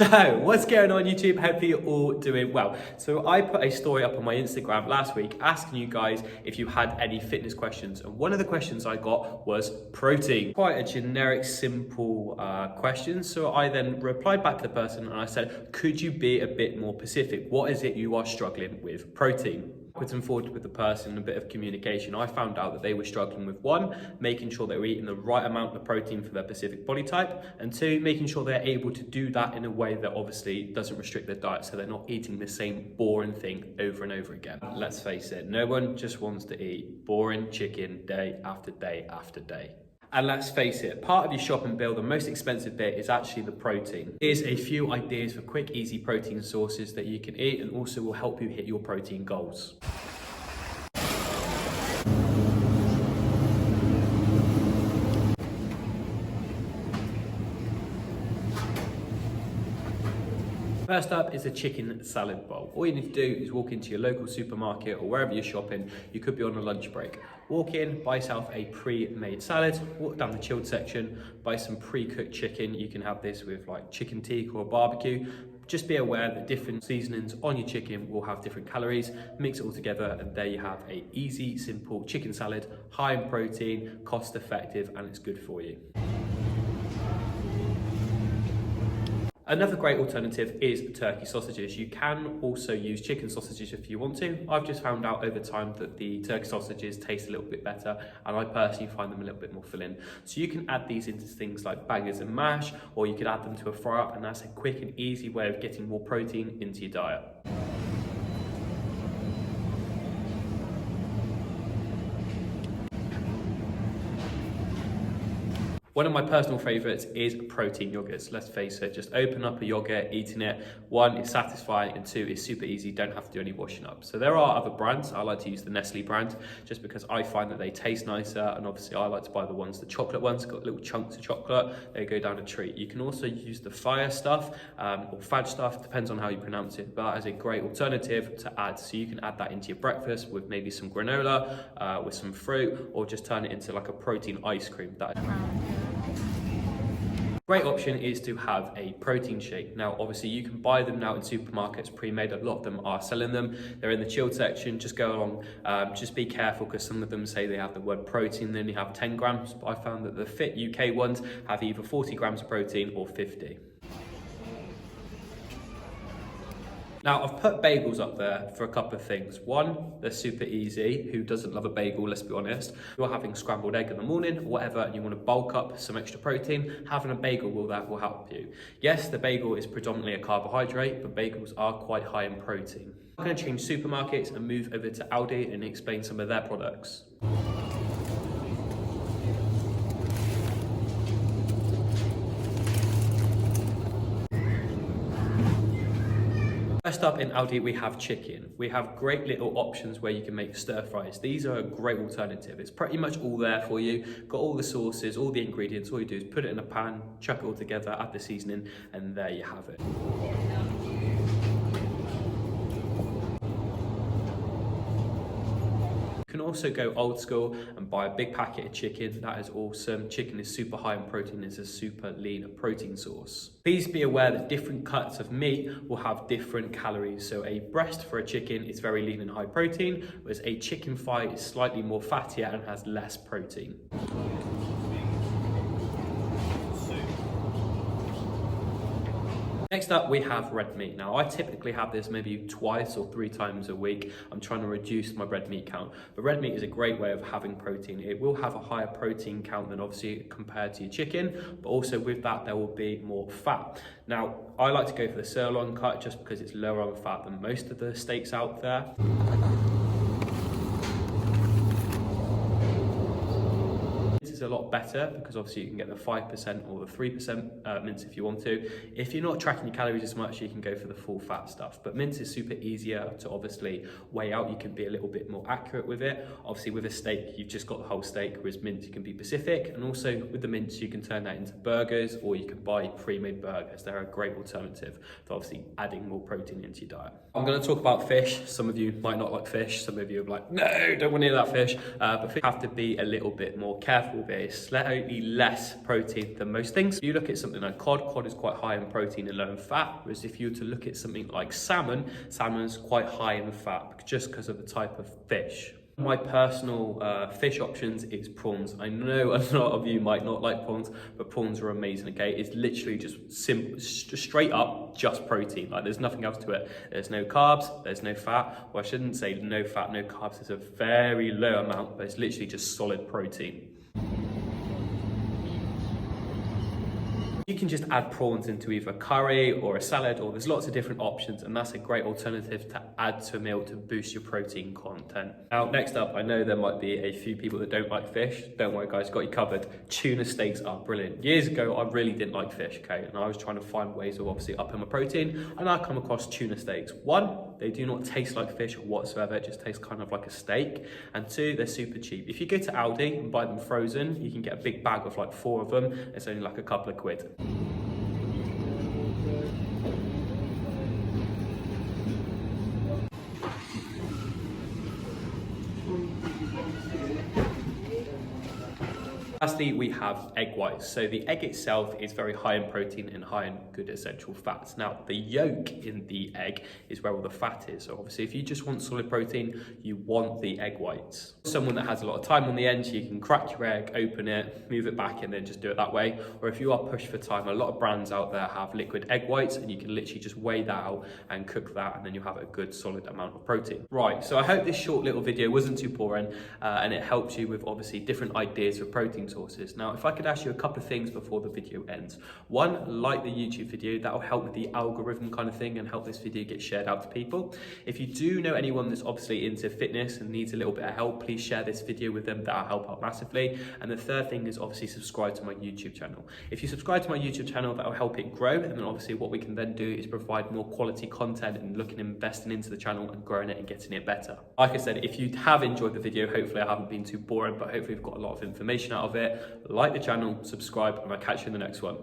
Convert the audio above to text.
So, what's going on YouTube? Hopefully you're all doing well. So I put a story up on my Instagram last week asking you guys if you had any fitness questions. And one of the questions I got was protein. Quite a generic, simple question. So I then replied back to the person and I said, could you be a bit more specific? What is it you are struggling with protein? Backwards and forwards with the person, a bit of communication. I found out that they were struggling with one, making sure they were eating the right amount of protein for their specific body type, and two, making sure they're able to do that in a way that obviously doesn't restrict their diet, so they're not eating the same boring thing over and over again. Let's face it, no one just wants to eat boring chicken day after day after day. And let's face it, part of your shopping bill, the most expensive bit is actually the protein. Here's a few ideas for quick, easy protein sources that you can eat and also will help you hit your protein goals. First up is a chicken salad bowl. All you need to do is walk into your local supermarket or wherever you're shopping. You could be on a lunch break. Walk in, buy yourself a pre-made salad, walk down the chilled section, buy some pre-cooked chicken. You can have this with like chicken tikka or barbecue. Just be aware that different seasonings on your chicken will have different calories. Mix it all together and there you have a easy, simple chicken salad, high in protein, cost effective, and it's good for you. Another great alternative is turkey sausages. You can also use chicken sausages if you want to. I've just found out over time that the turkey sausages taste a little bit better and I personally find them a little bit more filling. So you can add these into things like bagels and mash, or you could add them to a fry up, and that's a quick and easy way of getting more protein into your diet. One of my personal favourites is protein yogurts. Let's face it, just open up a yogurt, eating it. One, it's satisfying, and two, it's super easy, don't have to do any washing up. So there are other brands. I like to use the Nestle brand just because I find that they taste nicer, and obviously I like to buy the chocolate ones, got little chunks of chocolate, they go down a treat. You can also use the fire stuff or fudge stuff, depends on how you pronounce it, but as a great alternative to add. So you can add that into your breakfast with maybe some granola, with some fruit, or just turn it into like a protein ice cream. Great option is to have a protein shake. Now, obviously you can buy them now in supermarkets pre-made. A lot of them are selling them. They're in the chilled section. Just go along, just be careful because some of them say they have the word protein, then you have 10 grams. But I found that the Fit UK ones have either 40 grams of protein or 50. Now, I've put bagels up there for a couple of things. One, they're super easy. Who doesn't love a bagel, let's be honest. If you're having scrambled egg in the morning or whatever, and you want to bulk up some extra protein, having a bagel will help you. Yes, the bagel is predominantly a carbohydrate, but bagels are quite high in protein. I'm going to change supermarkets and move over to Aldi and explain some of their products. First up in Aldi, we have chicken. We have great little options where you can make stir fries. These are a great alternative. It's pretty much all there for you. Got all the sauces, all the ingredients. All you do is put it in a pan, chuck it all together, add the seasoning, and there you have it. You can also go old school and buy a big packet of chicken. That is awesome. Chicken is super high in protein. It's a super lean protein source. Please be aware that different cuts of meat will have different calories. So a breast for a chicken is very lean and high protein, whereas a chicken thigh is slightly more fattier and has less protein. Next up, we have red meat. Now, I typically have this maybe twice or 3 times a week. I'm trying to reduce my red meat count. But red meat is a great way of having protein. It will have a higher protein count than obviously compared to your chicken, but also with that, there will be more fat. Now, I like to go for the sirloin cut just because it's lower on fat than most of the steaks out there. A lot better because obviously you can get the 5% or the 3% mince if you want to. If you're not tracking your calories as much, you can go for the full fat stuff, but mince is super easier to obviously weigh out. You can be a little bit more accurate with it. Obviously with a steak, you've just got the whole steak, whereas mince you can be specific, and also with the mince you can turn that into burgers, or you can buy pre-made burgers. They're a great alternative for obviously adding more protein into your diet. I'm going to talk about fish. Some of you might not like fish, some of you are like, no, don't want to eat that fish, but fish have to be a little bit more careful but it's slightly less protein than most things. If you look at something like cod is quite high in protein and low in fat, whereas if you were to look at something like salmon is quite high in fat just because of the type of fish. My personal fish options is prawns. I know a lot of you might not like prawns, but prawns are amazing, okay? It's literally just simple, straight up, just protein. Like, there's nothing else to it. There's no carbs, there's no fat. Well, I shouldn't say no fat, no carbs. It's a very low amount, but it's literally just solid protein. You can just add prawns into either a curry or a salad, or there's lots of different options, and that's a great alternative to add to a meal to boost your protein content. Now, next up, I know there might be a few people that don't like fish. Don't worry, guys, got you covered. Tuna steaks are brilliant. Years ago, I really didn't like fish, okay? And I was trying to find ways of obviously upping my protein, and I come across tuna steaks. One, they do not taste like fish whatsoever. It just tastes kind of like a steak. And two, they're super cheap. If you go to Aldi and buy them frozen, you can get a big bag of like 4 of them. It's only like a couple of quid. Lastly, we have egg whites. So the egg itself is very high in protein and high in good essential fats. Now, the yolk in the egg is where all the fat is. So obviously, if you just want solid protein, you want the egg whites. Someone that has a lot of time on the end, you can crack your egg, open it, move it back, and then just do it that way. Or if you are pushed for time, a lot of brands out there have liquid egg whites, and you can literally just weigh that out and cook that, and then you have a good solid amount of protein. Right, so I hope this short little video wasn't too boring, and it helps you with obviously different ideas for protein sources. Now, if I could ask you a couple of things before the video ends. One, like the YouTube video, that will help with the algorithm kind of thing and help this video get shared out to people. If you do know anyone that's obviously into fitness and needs a little bit of help, please share this video with them. That'll help out massively. And the third thing is obviously subscribe to my YouTube channel. If you subscribe to my YouTube channel, that will help it grow. And then obviously what we can then do is provide more quality content and looking at investing into the channel and growing it and getting it better. Like I said, if you have enjoyed the video, hopefully I haven't been too boring, but hopefully you've got a lot of information out of it. Like the channel, subscribe, and I'll catch you in the next one.